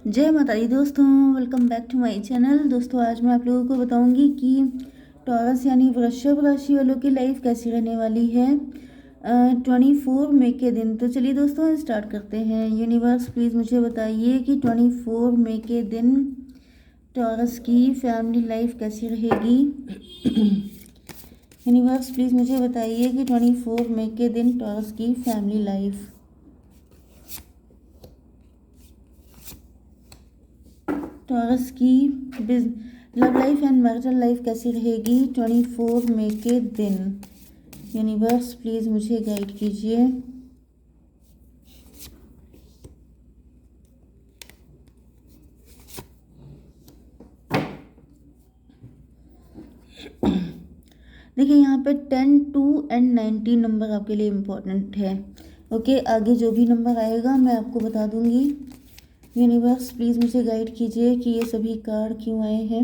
जय माता दी दोस्तों, welcome back to my channel. दोस्तों आज मैं आप लोगों को बताऊंगी कि टॉरस यानी वृषभ राशि वालों की लाइफ कैसी रहने वाली है 24 मई के दिन। तो चलिए दोस्तों स्टार्ट करते हैं। यूनिवर्स प्लीज़ मुझे बताइए कि 24 मई के दिन टॉरस की फैमिली लाइफ कैसी रहेगी। यूनिवर्स प्लीज़ मुझे बताइए कि 24 मई के दिन टॉरस की फैमिली लाइफ। टॉरस की love life and marital life कैसी रहेगी 24 मई के दिन। यूनिवर्स प्लीज़ मुझे गाइड कीजिए। देखिए यहाँ पे 10, 2 एंड 19 नंबर आपके लिए इम्पोर्टेंट है। ओके, आगे जो भी नंबर आएगा मैं आपको बता दूंगी। यूनिवर्स प्लीज़ मुझे गाइड कीजिए कि ये सभी कार्ड क्यों आए हैं।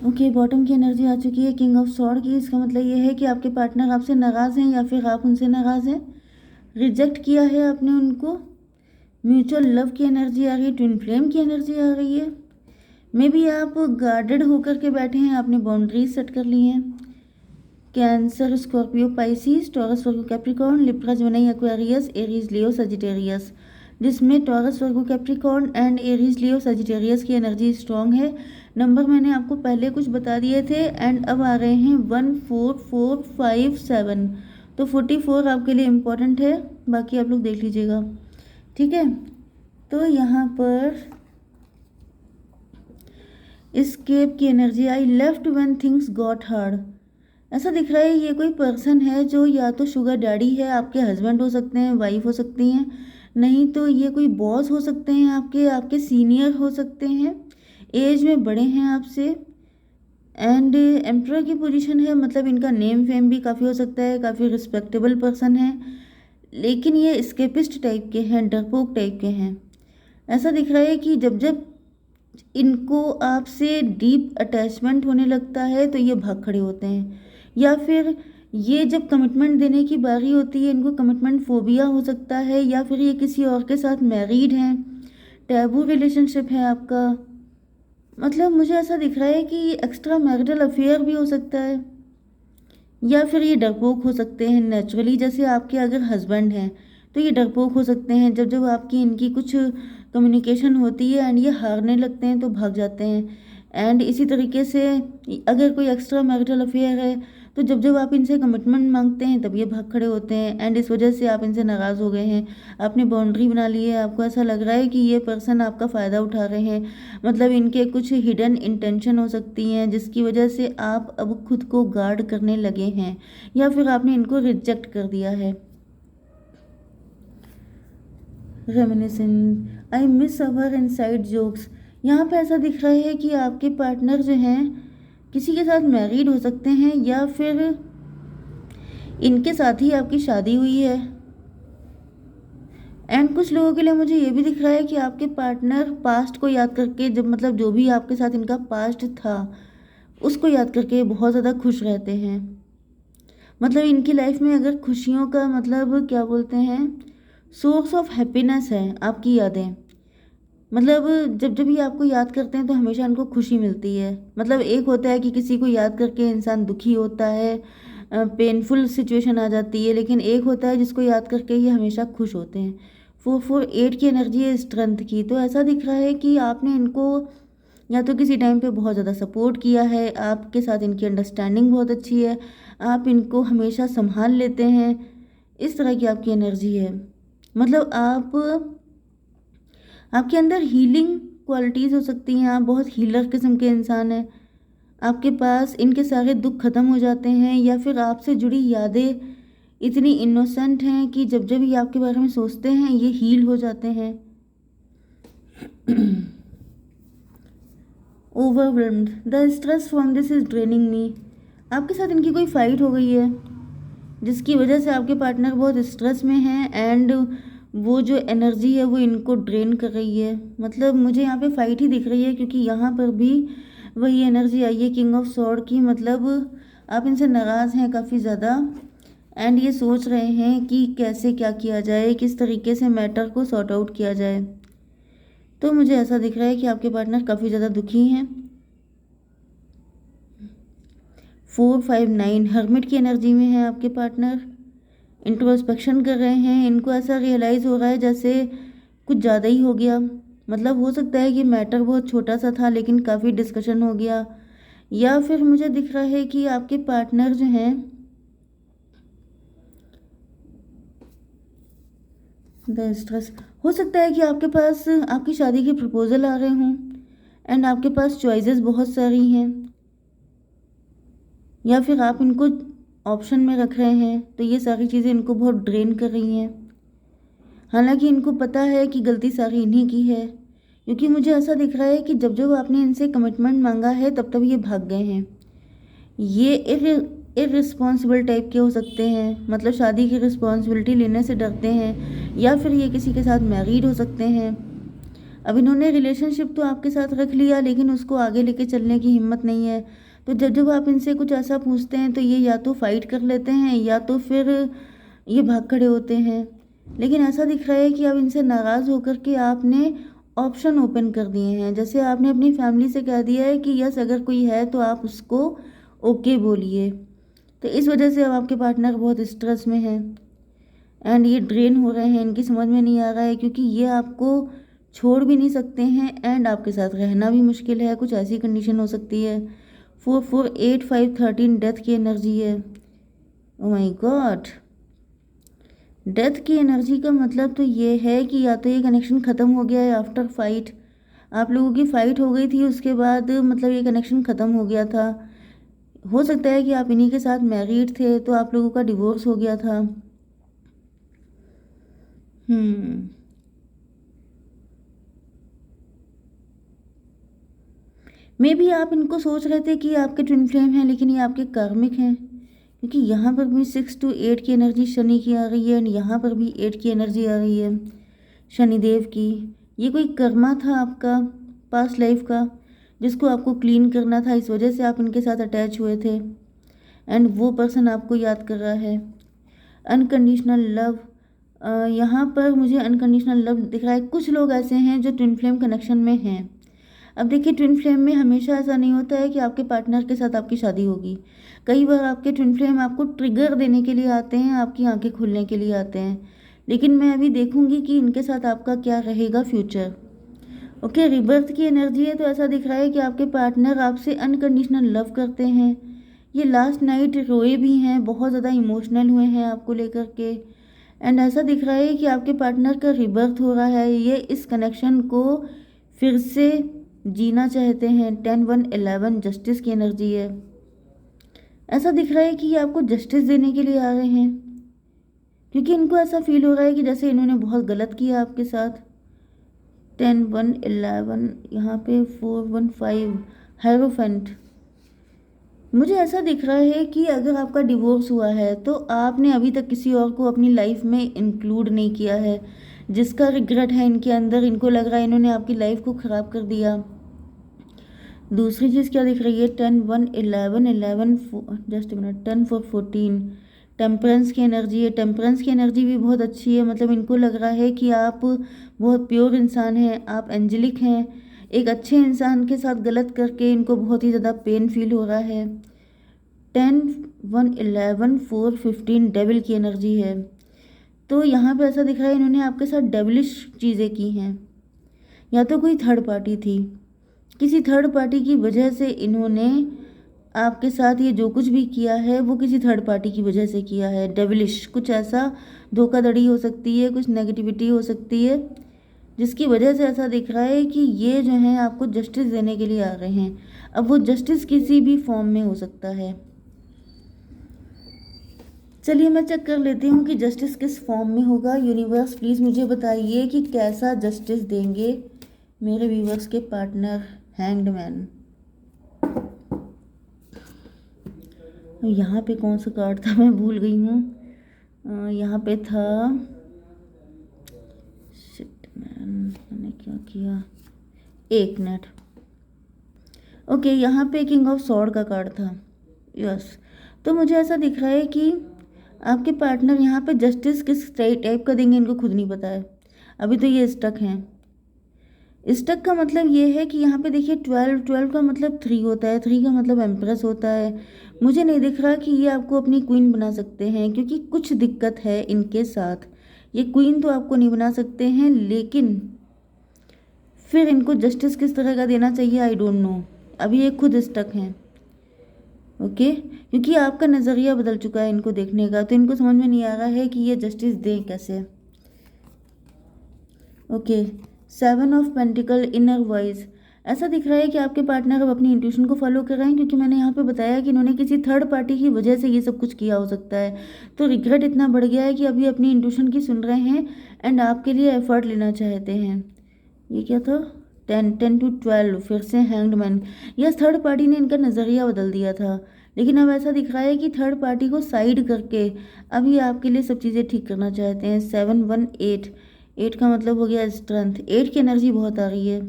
ओके, बॉटम की एनर्जी आ चुकी है, किंग ऑफ सॉर्ड की। इसका मतलब ये है कि आपके पार्टनर आपसे नाराज़ हैं या फिर आप उनसे नाराज़ हैं, रिजेक्ट किया है आपने उनको। म्यूचुअल लव की एनर्जी आ रही है, ट्विन फ्लेम की एनर्जी आ रही है। मे बी आप गार्डेड होकर के बैठे हैं, आपने बाउंड्रीज सेट कर ली हैं। Cancer, Scorpio, Pisces, Taurus, Virgo, Capricorn, Libra, Gemini, Aquarius, Aries, Leo, Sagittarius, जिसमें Taurus, Virgo, Capricorn and Aries, Leo, Sagittarius की एनर्जी स्ट्रॉन्ग है। नंबर मैंने आपको पहले कुछ बता दिए थे एंड अब आ रहे हैं 1, 4, 4, 5, 7। तो 44 आपके लिए इम्पोर्टेंट है, बाकी आप लोग देख लीजिएगा, ठीक है। तो यहाँ पर एस्केप की energy I, left when things got hard. ऐसा दिख रहा है ये कोई पर्सन है जो या तो शुगर डैडी है, आपके हस्बैंड हो सकते हैं, वाइफ हो सकती हैं, नहीं तो ये कोई बॉस हो सकते हैं, आपके सीनियर हो सकते हैं, एज में बड़े हैं आपसे। एंड एम्परर की पोजीशन है, मतलब इनका नेम फेम भी काफ़ी हो सकता है, काफ़ी रिस्पेक्टेबल पर्सन है, लेकिन ये एस्केपिस्ट टाइप के हैं, डरपोक टाइप के हैं। ऐसा दिख रहा है कि जब जब इनको आपसे डीप अटैचमेंट होने लगता है तो ये भाग खड़े होते हैं, या फिर ये जब कमिटमेंट देने की बारी होती है इनको कमिटमेंट फोबिया हो सकता है, या फिर ये किसी और के साथ मैरिड हैं, टैबू रिलेशनशिप है आपका। मतलब मुझे ऐसा दिख रहा है कि ये एक्स्ट्रा मैरिटल अफेयर भी हो सकता है, या फिर ये डरपोक हो सकते हैं नेचुरली। जैसे आपके अगर हस्बैंड हैं तो ये डरपोक हो सकते हैं, जब जब आपकी इनकी कुछ कम्युनिकेशन होती है एंड ये हारने लगते हैं तो भाग जाते हैं। एंड इसी तरीके से अगर कोई एक्स्ट्रा मैरिटल अफेयर है तो जब जब आप इनसे कमिटमेंट मांगते हैं तब ये भाग खड़े होते हैं, एंड इस वजह से आप इनसे नाराज़ हो गए हैं, आपने बाउंड्री बना ली है। आपको ऐसा लग रहा है कि ये पर्सन आपका फ़ायदा उठा रहे हैं, मतलब इनके कुछ हिडन इंटेंशन हो सकती हैं जिसकी वजह से आप अब खुद को गार्ड करने लगे हैं, या फिर आपने इनको रिजेक्ट कर दिया है। Reminiscent, I miss our inside jokes. यहाँ पे ऐसा दिख रहा है कि आपके पार्टनर जो हैं किसी के साथ मैरिड हो सकते हैं, या फिर इनके साथ ही आपकी शादी हुई है। एंड कुछ लोगों के लिए मुझे ये भी दिख रहा है कि आपके पार्टनर पास्ट को याद करके, जब मतलब जो भी आपके साथ इनका पास्ट था उसको याद करके बहुत ज़्यादा खुश रहते हैं। मतलब इनकी लाइफ में अगर खुशियों का मतलब क्या बोलते हैं, सोर्स ऑफ हैप्पीनेस है आपकी यादें। मतलब जब जब ये आपको याद करते हैं तो हमेशा इनको खुशी मिलती है। मतलब एक होता है कि किसी को याद करके इंसान दुखी होता है, पेनफुल सिचुएशन आ जाती है, लेकिन एक होता है जिसको याद करके ये हमेशा खुश होते हैं। 448 की एनर्जी है स्ट्रेंथ की। तो ऐसा दिख रहा है कि आपने इनको या तो किसी टाइम पे बहुत ज़्यादा सपोर्ट किया है, आपके साथ इनकी अंडरस्टैंडिंग बहुत अच्छी है, आप इनको हमेशा संभाल लेते हैं, इस तरह की आपकी एनर्जी है। मतलब आपके अंदर हीलिंग क्वालिटीज़ हो सकती हैं, आप बहुत हीलर किस्म के इंसान हैं, आपके पास इनके सारे दुख खत्म हो जाते हैं, या फिर आपसे जुड़ी यादें इतनी इनोसेंट हैं कि जब जब ये आपके बारे में सोचते हैं ये हील हो जाते हैं। Overwhelmed, the stress from this is draining me. आपके साथ इनकी कोई फाइट हो गई है जिसकी वजह से आपके पार्टनर बहुत स्ट्रेस में हैं, एंड वो जो एनर्जी है वो इनको ड्रेन कर रही है। मतलब मुझे यहाँ पे फाइट ही दिख रही है, क्योंकि यहाँ पर भी वही एनर्जी आई है किंग ऑफ सॉर्ड की, मतलब आप इनसे नाराज़ हैं काफ़ी ज़्यादा एंड ये सोच रहे हैं कि कैसे क्या किया जाए, किस तरीके से मैटर को सॉर्ट आउट किया जाए। तो मुझे ऐसा दिख रहा है कि आपके पार्टनर काफ़ी ज़्यादा दुखी हैं। 459 हर्मिट की एनर्जी में है आपके पार्टनर। इंट्रोस्पेक्शन कर रहे हैं, इनको ऐसा रियलाइज़ हो रहा है जैसे कुछ ज़्यादा ही हो गया। मतलब हो सकता है कि मैटर बहुत छोटा सा था लेकिन काफ़ी डिस्कशन हो गया, या फिर मुझे दिख रहा है कि आपके पार्टनर जो हैं द स्ट्रेस, हो सकता है कि आपके पास आपकी शादी के प्रपोजल आ रहे हों एंड आपके पास चॉइसेस बहुत सारी हैं, या फिर आप इनको ऑप्शन में रख रहे हैं, तो ये सारी चीज़ें इनको बहुत ड्रेन कर रही हैं। हालांकि इनको पता है कि गलती सारी इन्हीं की है, क्योंकि मुझे ऐसा दिख रहा है कि जब जब आपने इनसे कमिटमेंट मांगा है तब तब ये भाग गए हैं। ये इररिस्पॉन्सिबल टाइप के हो सकते हैं, मतलब शादी की रिस्पॉन्सिबिलिटी लेने से डरते हैं, या फिर ये किसी के साथ मैरिड हो सकते हैं। अब इन्होंने रिलेशनशिप तो आपके साथ रख लिया लेकिन उसको आगे लेके चलने की हिम्मत नहीं है। तो जब जब आप इनसे कुछ ऐसा पूछते हैं तो ये या तो फाइट कर लेते हैं या तो फिर ये भाग खड़े होते हैं। लेकिन ऐसा दिख रहा है कि अब इनसे नाराज़ होकर के आपने ऑप्शन ओपन कर दिए हैं, जैसे आपने अपनी फैमिली से कह दिया है कि यस अगर कोई है तो आप उसको ओके बोलिए। तो इस वजह से अब आपके पार्टनर बहुत स्ट्रेस में हैं एंड ये ड्रेन हो रहे हैं, इनकी समझ में नहीं आ रहा है क्योंकि ये आपको छोड़ भी नहीं सकते हैं एंड आपके साथ रहना भी मुश्किल है, कुछ ऐसी कंडीशन हो सकती है। 448513 डेथ की एनर्जी है। ओ माय गॉड, डेथ की एनर्जी का मतलब तो ये है कि या तो ये कनेक्शन ख़त्म हो गया है आफ्टर फाइट, आप लोगों की फ़ाइट हो गई थी उसके बाद मतलब ये कनेक्शन ख़त्म हो गया था। हो सकता है कि आप इन्हीं के साथ मैरिड थे तो आप लोगों का डिवोर्स हो गया था। मे बी आप इनको सोच रहे थे कि आपके ट्विन फ्लेम हैं लेकिन ये आपके कार्मिक हैं, क्योंकि यहाँ पर भी 6 to 8 की एनर्जी शनि की आ रही है एंड यहाँ पर भी 8 की एनर्जी आ रही है शनिदेव की। ये कोई कर्मा था आपका पास्ट लाइफ का जिसको आपको क्लीन करना था, इस वजह से आप इनके साथ अटैच हुए थे एंड वो पर्सन आपको याद कर रहा है। अनकंडीशनल लव, यहाँ पर मुझे अनकंडीशनल लव दिख रहा है। कुछ लोग ऐसे हैं जो ट्विन फ्लेम कनेक्शन में हैं। अब देखिए ट्विन फ्लेम में हमेशा ऐसा नहीं होता है कि आपके पार्टनर के साथ आपकी शादी होगी। कई बार आपके ट्विन फ्लेम आपको ट्रिगर देने के लिए आते हैं, आपकी आंखें खुलने के लिए आते हैं, लेकिन मैं अभी देखूंगी कि इनके साथ आपका क्या रहेगा फ्यूचर। ओके, रिबर्थ की एनर्जी है तो ऐसा दिख रहा है कि आपके पार्टनर आपसे अनकंडीशनल लव करते हैं। ये लास्ट नाइट रोए भी हैं, बहुत ज़्यादा इमोशनल हुए हैं आपको लेकर के एंड ऐसा दिख रहा है कि आपके पार्टनर का रिबर्थ हो रहा है। ये इस कनेक्शन को फिर से जीना चाहते हैं। 10-1-11 जस्टिस की एनर्जी है। ऐसा दिख रहा है कि ये आपको जस्टिस देने के लिए आ रहे हैं, क्योंकि इनको ऐसा फील हो रहा है कि जैसे इन्होंने बहुत गलत किया आपके साथ। 10-1-11 यहाँ पे 4-1-5 हायरोफेंट। मुझे ऐसा दिख रहा है कि अगर आपका डिवोर्स हुआ है तो आपने अभी तक किसी और को अपनी लाइफ में इंक्लूड नहीं किया है, जिसका रिग्रेट है इनके अंदर। इनको लग रहा है इन्होंने आपकी लाइफ को ख़राब कर दिया। दूसरी चीज़ क्या दिख रही है? 10-1-11 जस्ट मिनट 10-4-14 टेम्परेंस की एनर्जी है। टेम्परेंस की एनर्जी भी बहुत अच्छी है, मतलब इनको लग रहा है कि आप बहुत प्योर इंसान हैं, आप एंजेलिक हैं। एक अच्छे इंसान के साथ गलत करके इनको बहुत ही ज़्यादा पेन फील हो रहा है। 10-1-11-4-15 डेविल की एनर्जी है। तो यहाँ पे ऐसा दिख रहा है इन्होंने आपके साथ डेविलिश चीज़ें की हैं, या तो कोई थर्ड पार्टी थी, किसी थर्ड पार्टी की वजह से इन्होंने आपके साथ ये जो कुछ भी किया है वो किसी थर्ड पार्टी की वजह से किया है। डेविलिश कुछ ऐसा धोखाधड़ी हो सकती है, कुछ नेगेटिविटी हो सकती है, जिसकी वजह से ऐसा दिख रहा है कि ये जो है आपको जस्टिस देने के लिए आ रहे हैं। अब वो जस्टिस किसी भी फॉर्म में हो सकता है। चलिए मैं चेक कर लेती हूँ कि जस्टिस किस फॉर्म में होगा। यूनिवर्स प्लीज़ मुझे बताइए कि कैसा जस्टिस देंगे मेरे व्यूवर्स के पार्टनर हैंग्ड मैन। यहाँ पे कौन सा कार्ड था मैं भूल गई हूँ। यहाँ पे था, शिट मैन मैंने क्या किया, एक मिनट। ओके, यहाँ पे किंग ऑफ सॉर्ड का कार्ड था। यस, तो मुझे ऐसा दिख रहा है कि आपके पार्टनर यहाँ पे जस्टिस किस टाइप का देंगे इनको खुद नहीं पता है। अभी तो ये स्टक हैं। स्टक का मतलब ये है कि यहाँ पे देखिए 12 का मतलब 3 होता है, 3 का मतलब एम्प्रेस होता है। मुझे नहीं दिख रहा कि ये आपको अपनी क्वीन बना सकते हैं, क्योंकि कुछ दिक्कत है इनके साथ। ये क्वीन तो आपको नहीं बना सकते हैं, लेकिन फिर इनको जस्टिस किस तरह का देना चाहिए आई डोंट नो। अभी ये खुद स्टक हैं। ओके, क्योंकि आपका नज़रिया बदल चुका है इनको देखने का, तो इनको समझ में नहीं आ रहा है कि ये जस्टिस दें कैसे। Okay, 7 of pentacle inner voice. ऐसा दिख रहा है कि आपके पार्टनर अब अपनी इंट्यूशन को फॉलो कर रहे हैं, क्योंकि मैंने यहाँ पे बताया कि इन्होंने किसी थर्ड पार्टी की वजह से ये सब कुछ किया हो सकता है। तो रिग्रेट इतना बढ़ गया है कि अभी अपनी इंट्यूशन की सुन रहे हैं एंड आपके लिए एफर्ट लेना चाहते हैं। ये क्या था? 10 to 12, फिर से हैंग्डमैन। यस, थर्ड पार्टी ने इनका नज़रिया बदल दिया था, लेकिन अब ऐसा दिख रहा है कि थर्ड पार्टी को साइड करके अभी आपके लिए सब चीज़ें ठीक करना चाहते हैं। 7 1 8, 8 का मतलब हो गया स्ट्रेंथ। 8 की एनर्जी बहुत आ रही है।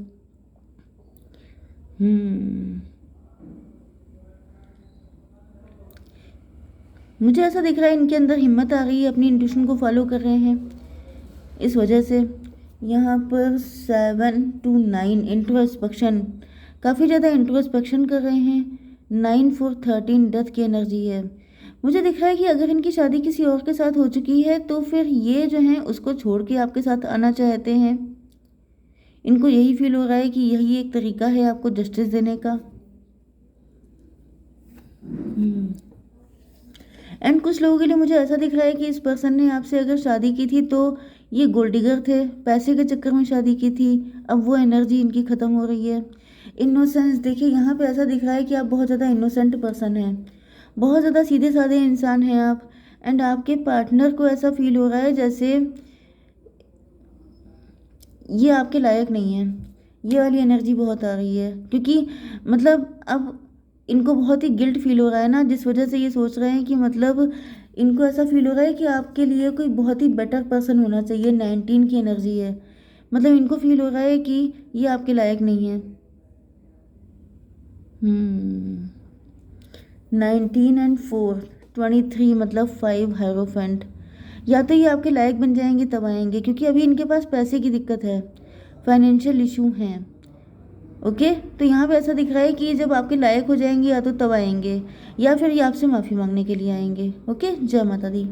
मुझे ऐसा दिख रहा है इनके अंदर हिम्मत आ गई है, अपनी इंट्यूशन को फॉलो कर रहे हैं इस वजह से। यहाँ पर 7 to 9 इंट्रोस्पेक्शन, काफ़ी ज़्यादा इंट्रोस्पेक्शन कर रहे हैं। 9 4 13 डेथ की एनर्जी है। मुझे दिख रहा है कि अगर इनकी शादी किसी और के साथ हो चुकी है तो फिर ये जो हैं उसको छोड़ के आपके साथ आना चाहते हैं। इनको यही फील हो रहा है कि यही एक तरीका है आपको जस्टिस देने का। एंड कुछ लोगों के लिए मुझे ऐसा दिख रहा है कि इस पर्सन ने आपसे अगर शादी की थी तो ये गोल्ड डिगर थे, पैसे के चक्कर में शादी की थी। अब वो एनर्जी इनकी ख़त्म हो रही है। इनोसेंस, देखिए यहाँ पे ऐसा दिख रहा है कि आप बहुत ज़्यादा इनोसेंट पर्सन हैं, बहुत ज़्यादा सीधे साधे इंसान हैं आप। एंड आपके पार्टनर को ऐसा फील हो रहा है जैसे ये आपके लायक नहीं है। ये वाली एनर्जी बहुत आ रही है, क्योंकि मतलब अब इनको बहुत ही गिल्ट फील हो रहा है ना, जिस वजह से ये सोच रहे हैं कि मतलब इनको ऐसा फील हो रहा है कि आपके लिए कोई बहुत ही बेटर पर्सन होना चाहिए। 19 की एनर्जी है, मतलब इनको फील हो रहा है कि ये आपके लायक नहीं है। 19 एंड 4 23, मतलब 5 हायरोफेंट। या तो ये आपके लायक बन जाएंगे तब आएंगे, क्योंकि अभी इनके पास पैसे की दिक्कत है, फाइनेंशियल इशू हैं। ओके, तो यहाँ पे ऐसा दिख रहा है कि ये जब आपके लायक हो जाएंगे या तो तब आएंगे, या फिर ये आपसे माफ़ी मांगने के लिए आएंगे। ओके, जय माता दी।